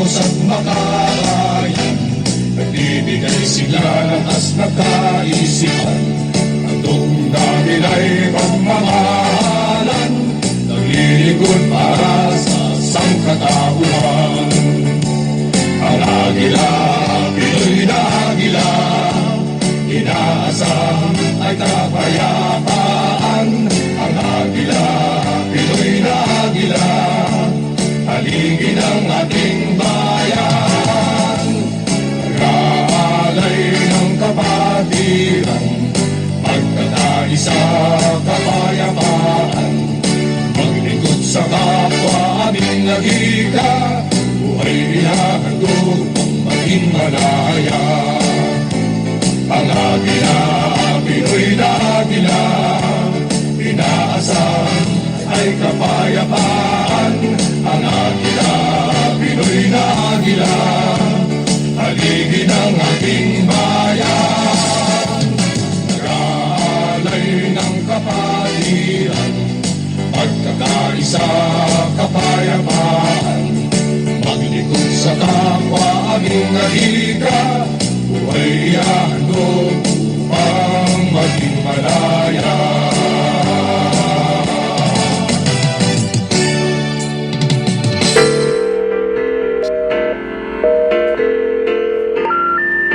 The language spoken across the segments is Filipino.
kilos at makakayan. Nagbibigay sila ng as na kaisipan. Ang dahilan pagmamahalan, naglilingkod para sa sangkatauhan. Ang agila, Pinoy na agila, inaasam ay kapayapaan. Ang agila, Pinoy na agila, haligi ng ating bayan. Nag-aalay ng kapatiran, pagkakaisa kapayapaan. Maglingkod sa kapwa aming nagika, buhay inahandog ang maging malaya. Ang agila, Pinoy na agila, inaasam ay kapayapaan. Ang agila, Pinoy na agila, haligi ng ating bayan. Nag-aalay ng kapatiran, pagkakaisa kapayapaan. Maglingkod sa kapwa aming nagika, buhay ihandog upang maging malaya.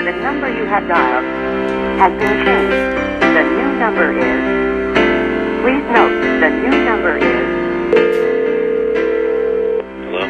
The number you have dialed has been changed. The new number is... Please note, the new number is... Hello?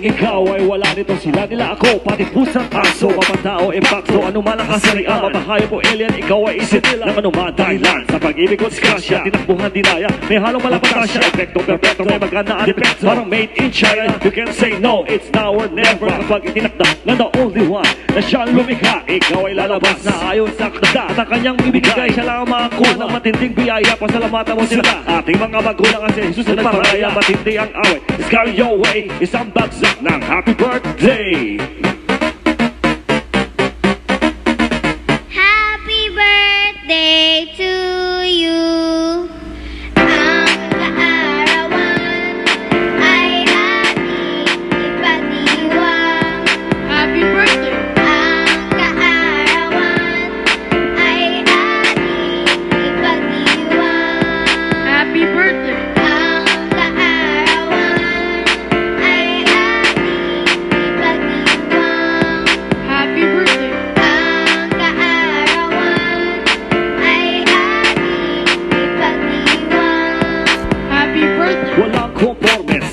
Ikaw ay wala nito, sila nila ako, pati pusang aso, kapatao, impacto, anuman ang kasarian, mapahayop o alien, ikaw ay isip ng anuman dahilan. Sa pag-ibig ko disgrasya, tinakbuhan dinaya, may halong malapatasya, epekto, perfecto, may magandaan epekto, parang made in China. You can say no, it's now or never, kapag itinakda na the only one na siyang lumikha, ikaw ay lalabas na ayon sa akda, at ang kanyang bibigay, siya lang ang makakuha ng matinding biyaya, pasalamatan mo sila, ating mga magulang kasi Jesus na nagparaya, matindi ang away, it's carry your way, isang bagsak ng happy birthday. Happy birthday to you. Ang kaarawan ay ating ipagdiwang. Happy birthday. Ang kaarawan ay ating ipagdiwang. Happy birthday.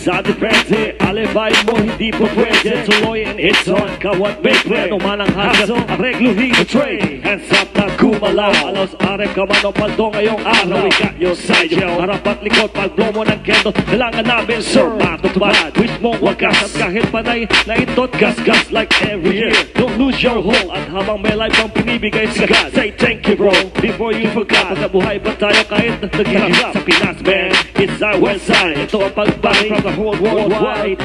Sa depende, alibay mo hindi po pwede tuloyin ito ang kawat may play. Ano man ang haso, arregluhin the trade. Hands up na gumalaw, alos are ka man o paldo ngayong araw. We got your side, yo. Harap at likod, pag-blow mo ng kendo, kailangan namin sir, matutupad. Wish mo wagas at kahit panay na itot gas-gas like every year. Don't lose your hold at habang may life ang pinibigay sa God. Say thank you bro, before you forgot. Pagkabuhay ba tayo kahit naghihirap sa Pinas man, it's our west side. Ito ang pagbalik from the whole worldwide.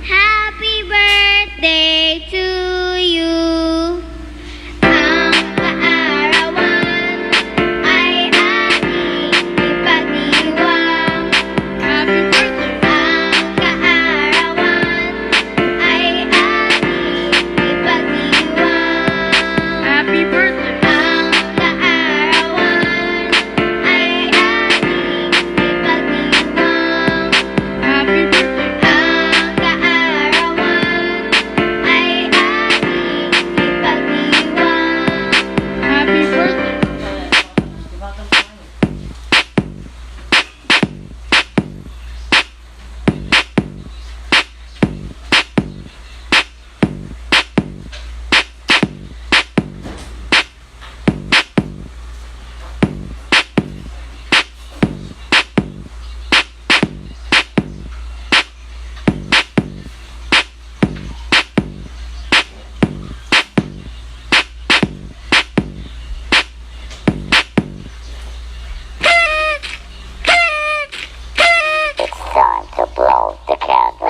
Happy birthday to you. Ang kaarawan ay ating ipagdiwang. Happy birthday. Ang kaarawan ay ating ipagdiwang. Happy birthday. Ang kaarawan ay ating ipagdiwang. blow the candle.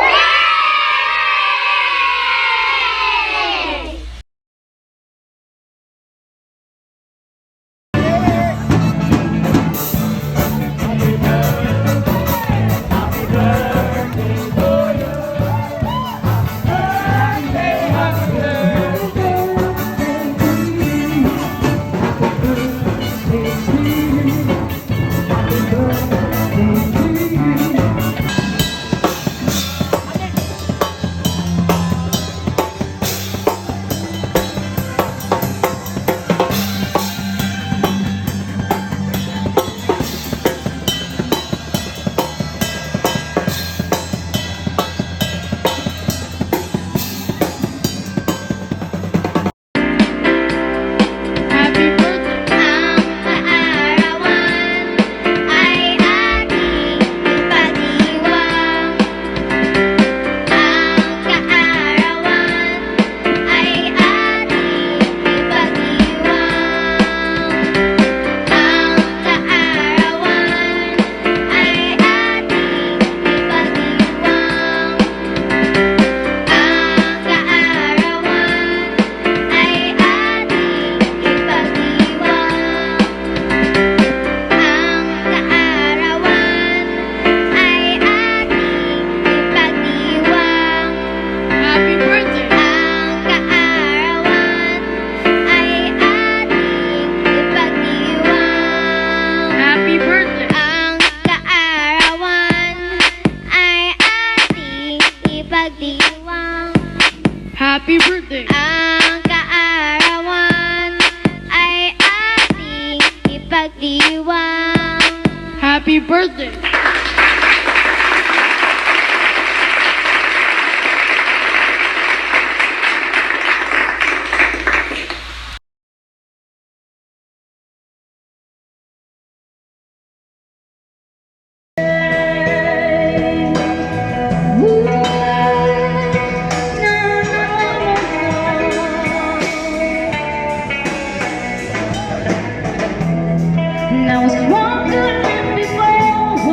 Happy birthday. Ang kaarawan ay ating ipag-iwang. Ang kaarawan ay ating ipag-iwang. Ang kaarawan ay ating ipag-iwang. Ang kaarawan ay ating ipag-iwang. Ang kaarawan ay ating ipag-iwang. Happy birthday! Ang kaarawan ay ating ipag-iwang. Happy birthday! Ang kaarawan ay ating ipag-iwang. Happy birthday! Ang kaarawan ay ating ipag-iwang. Happy birthday! Now it's stronger than before.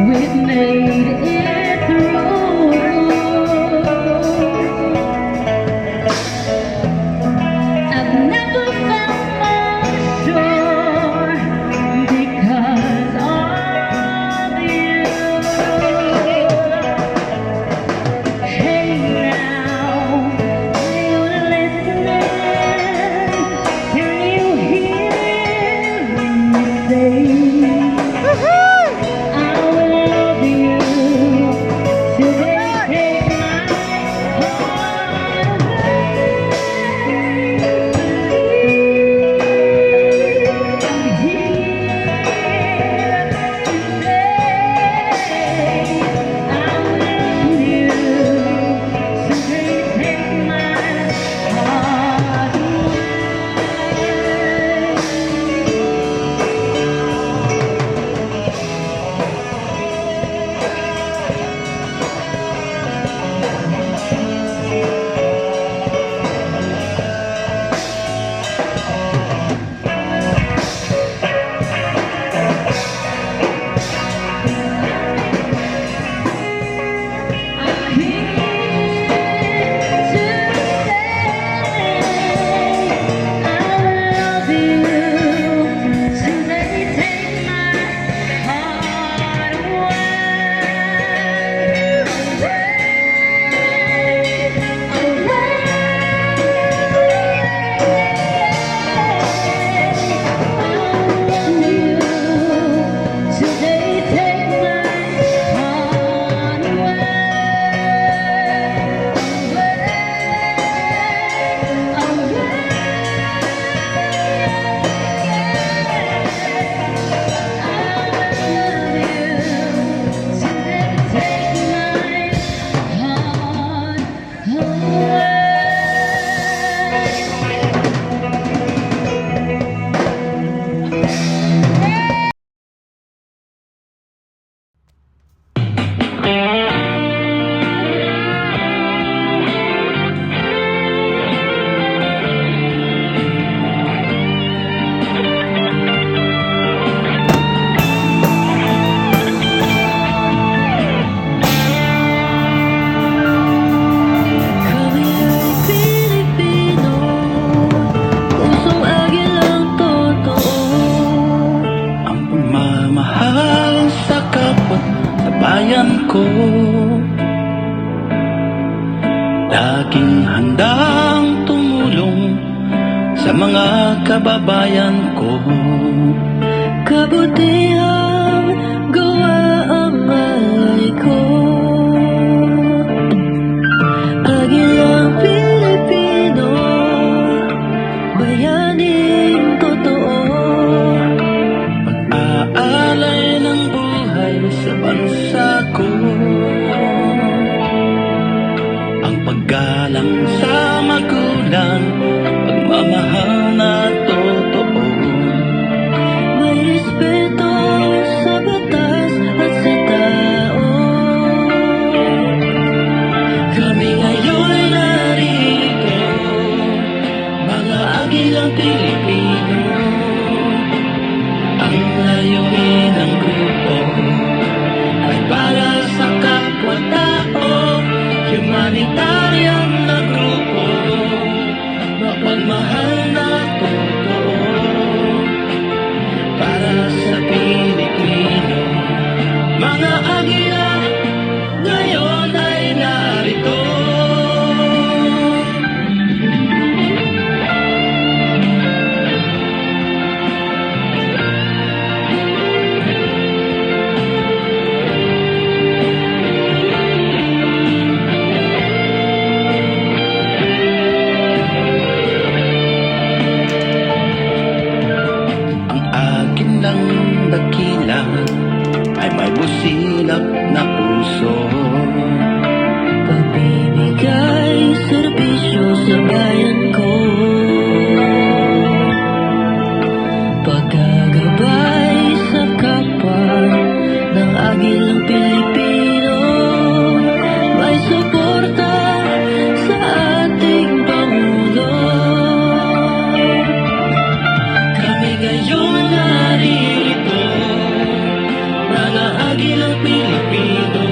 We've made it through. I've never felt more sure because of you. Hey now, are you listening? Can you hear me say, I will love you bayan ko. Laging handang tumulong sa mga kababayan ko. Kabutihang gawa ang malay ko. Agilang Pilipino, bayaning totoo. Pag-aalay ng buhay sa bansa ko. Ang paggalang sa magulang, pagmamahal na totoo. May respeto sa batas at sa tao. Kami ngayon narito, mga agilang Pilipino. Ang layunin ng grupo ay para sa kapwa-tao. Humanitarian na grupo, mapagmahal na totoo. Para sa Pilipino, mga agila ngayon ay narito. Ang dakila ay may busilap na puso. Pagbibigay serbisyo sa bayan ko. Paggagabay sa kapwa ng agilang Pilipino. May suporta sa ating Pangulo. Kami ngayon narito, mga agilang Pilipino.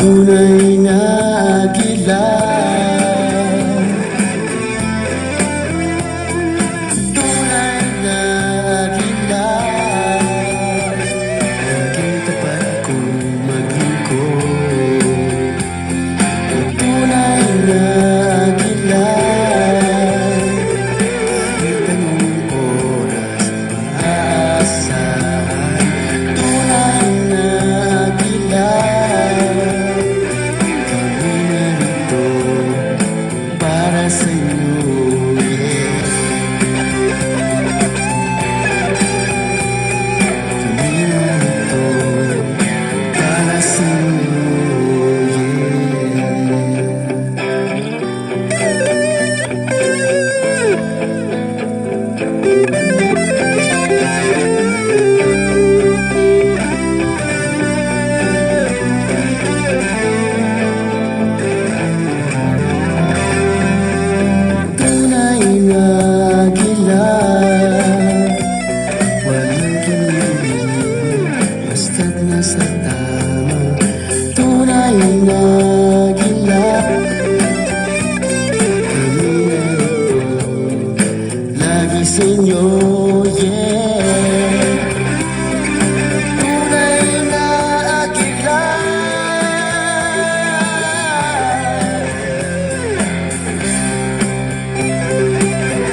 tunay na agila. Tunay na agila. Laging tapat kong maglingkod. Tunay na agila. Di tanong oras maasahan. Tunay na agila. Kami narito para sa inyo, yeah. Kami narito para sa inyo, yeah. Tunay na agila. Walang kinilig, basta't nasa tama. Tunay na agila. Kami narito lagi sa inyo, yeah. Tunay na agila.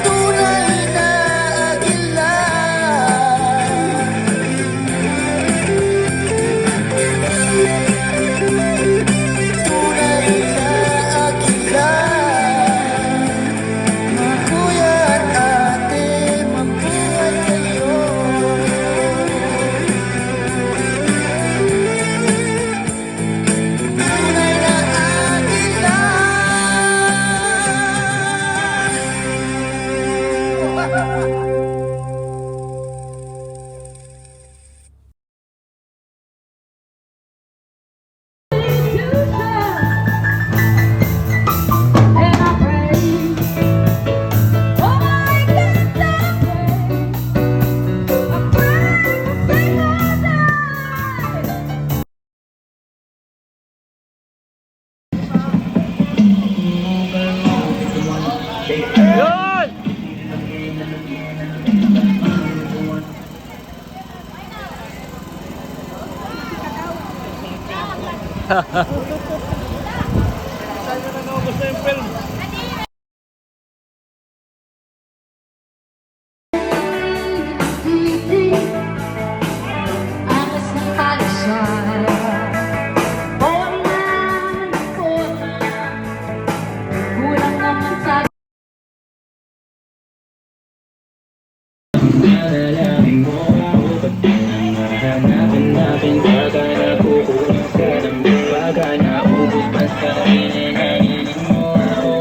Tunay na agila. Tunay na agila. Mga kuya at ate, mabuhay kayo. Tunay na agila. And I pray, oh my God, I pray all night. Akas ng palisan. Kulang naman sa Nanalangin mo ako, ba't di na hanapin baka nakukulang ka ng baka naubos basta rin ay nahihilin mo ako.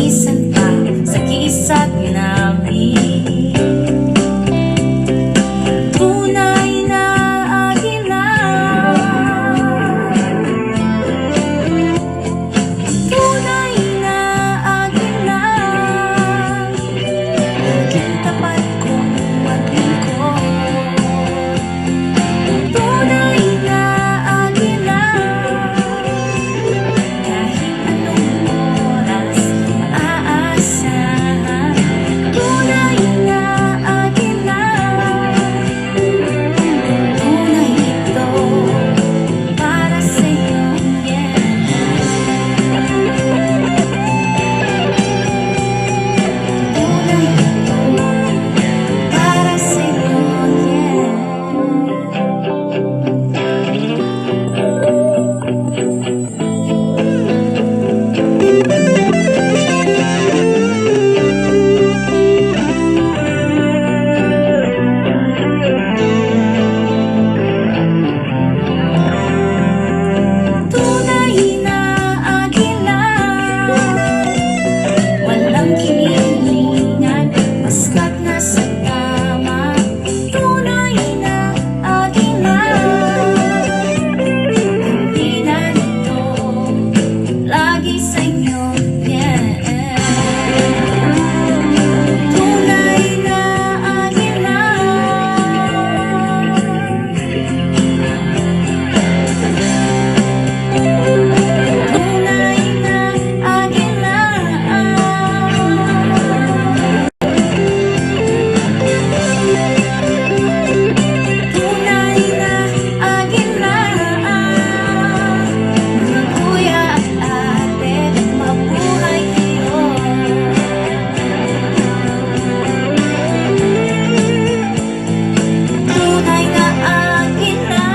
minsan pa sa kisa't namin. Tunay na akin lang, tunay na akin lang, naging tapat kong maglingkod. Tunay na akin lang, kahit anong oras maaasahan. Tunay na akin lang, tunay ito para sa'yo, yeah. Tunay ito para sa'yo, yeah. Tunay na akin lang, walang kinilingan, basta't nasa tama. Tunay na akin lang, hindi na nito lagi sa'yo, yeah. Tunay na akin lang, tunay na akin lang, tunay na akin lang. Mga kuya at ate, mabuhay kayo. Tunay na akin lang.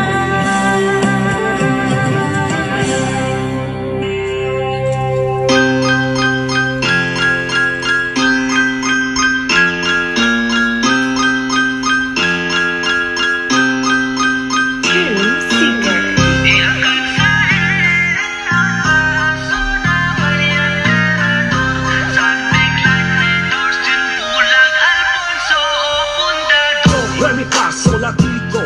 Do, re, mi, fa, sol, la, ti, do.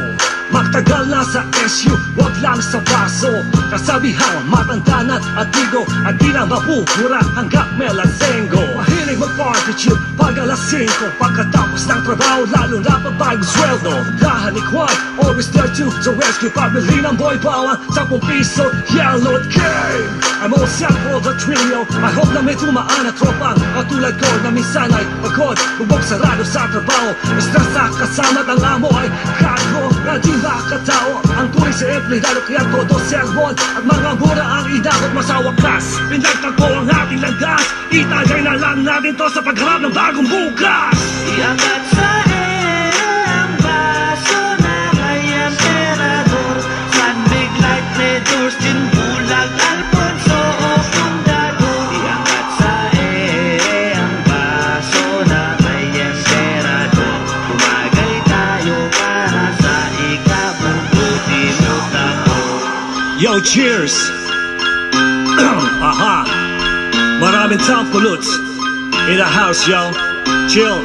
Magtagal na sa SU, wag lang sa paso. Kasabihan, matanda na at digo, at di na mapupura hanggat may lasenggo. Mahilig mag-party chill pag alas 5, pagkatapos ng trabaho, lalo na pag bagong sweldo. Dahan ni Juan, always there to rescue. Pabili ng boy bawang, 10 piso, yellow at game. I'm all set for the trio. I hope na may tumaan na tropang katulad ko na minsan ay pagod, bubog sarado sa trabaho. Stress sa kasama ng amo ay kago na di makatao. Ang tuloy sa empleyado kaya todo sermon at mga mura ang inabot mo sa wakas. Pinagtagpo ang ating landas, itagay na lang natin to sa pagharap ng bagong bukas. Iangat sa ang baso na kay Emperador, San Big Light, Medors, Bulag, Alfonso o Fundador. Iangat sa ang baso na kay Emperador, tumagal tayo para sa ikabubuti mo tayo. Yo, cheers! Aha! Maraming tampuluts in the house, yo. Chill.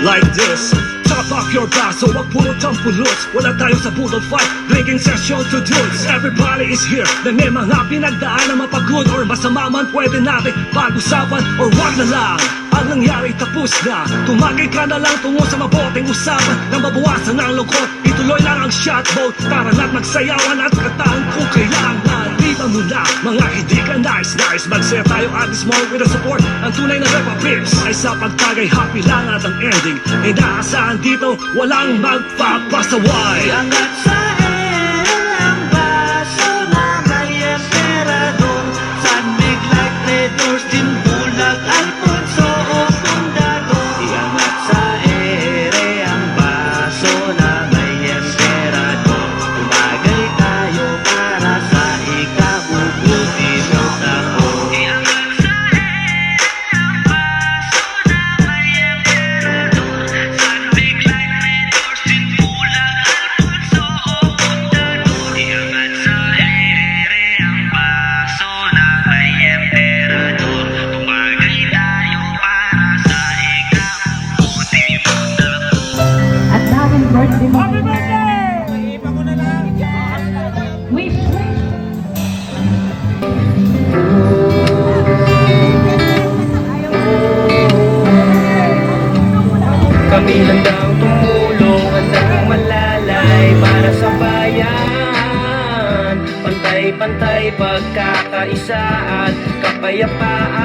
Like this. Top off your baso, wag puro tampuluts. Wala tayo sa budol fight, drinking session to dudes. Everybody is here, na may mga pinagdaan na mapagod or masama man, pwede natin pag-usapan or wag na lang. Ang nangyari tapos na, tumagay ka na lang tungo sa mabuting usapan na mabawasan ang lungkot. Ituloy lang ang shot boat, tara na't magsayawan at kataan kung kailangan. Iba mo na, mga hindi ka nice. Magsaya tayo at small with the support. Ang tunay na rap pips ay sa pagtagay, happy lang at ang ending. Inaasahan dito, walang magpapasaway. Iangat sa ang baso na kay Emperador, San Big Light, Medors, Bulag, Alfonso o Fundador. Iangat sa ang baso na kay Emperador, tumagal tayo para sa ikabubuti mo tayo. Iangat sa ang baso na kay Emperador, San Big Light, Medors, Bulag, Alfonso o Kami handang tumulong, handang malalay para sa bayan. Pantay-pantay pagkakaisa at kapayapaan.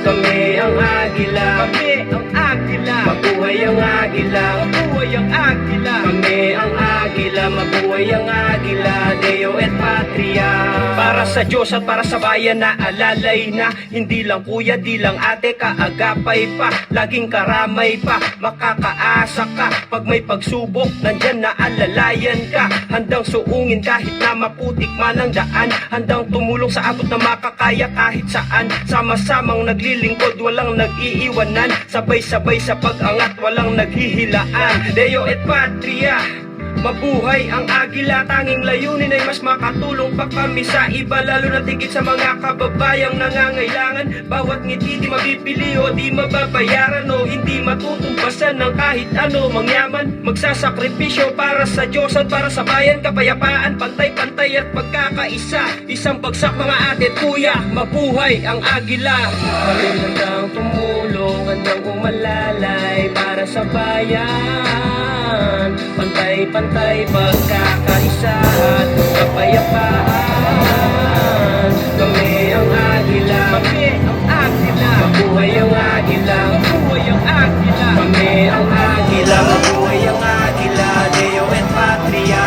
Kami ang agila, kami ang agila. Mabuhay ang agila, mabuhay ang agila. Kami ang agila, mabuhay ang agila. Deo et Patria. Para sa Diyos at para sa bayan na alalay na. Hindi lang kuya, di lang ate, kaagapay pa. Laging karamay pa, makakaasa ka. Pag may pagsubok, nandyan na alalayan ka. Handang suungin kahit na maputik man ang daan. Handang tumulong sa abot na makakaya kahit saan. Sama-samang naglilingkod, walang nag-iiwanan. Sabay-sabay sa pag-angat, walang naghihilaan. Deo et Patria. Mabuhay ang agila, tanging layunin ay mas makatulong pa kami sa iba. Lalo na tigit sa mga kababayang nangangailangan. Bawat ngiti di mabibili o di mababayaran, o hindi matutumbasan ng kahit ano mangyaman. Magsasakripisyo para sa Diyos at para sa bayan. Kapayapaan, pantay-pantay at pagkakaisa. Isang bagsak mga ate at kuya, mabuhay ang agila. Kami handang tumulong, handang umalalay para sa bayan. Pantay-pantay pagkakaisa at kapayapaan. Kami ang agila, kami ang agila. Mabuhay ang agila, mabuhay ang agila. Kami ang agila, mabuhay ang agila. Deo et Patria.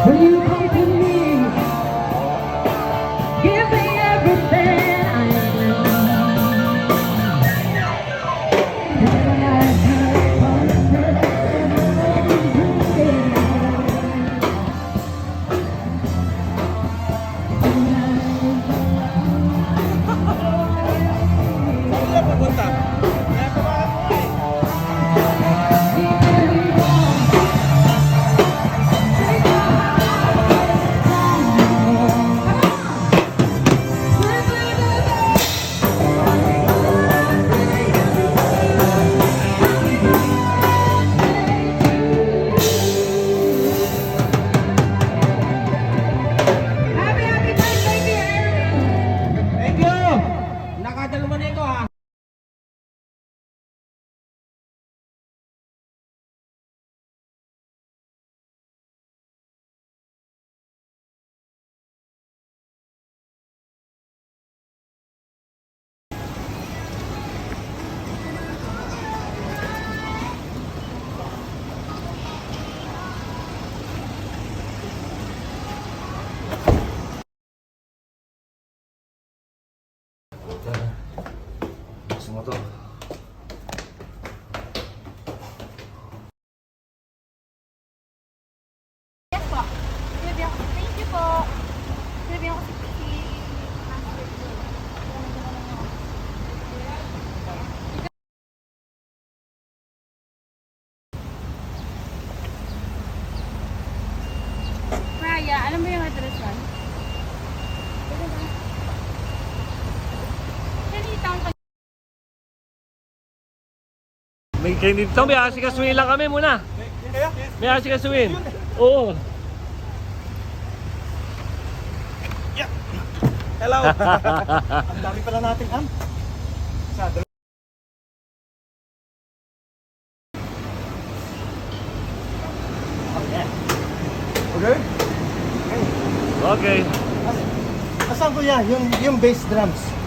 Will you come to me? Give me everything I Happy birthday, dear! Thank you! Nakadalo mo na ito ha. Gusto mo to? Yes po. Sinabi ako, thank you po. Sinabi ako si Master po. Raya, alam mo yung address yan? May kayo dito. May asikasuhin lang kami muna. May asikasuhin. Oo. Hello! Ang dami pala natin, Am. Okay? Okay. Asan ko yan? Yung bass drums.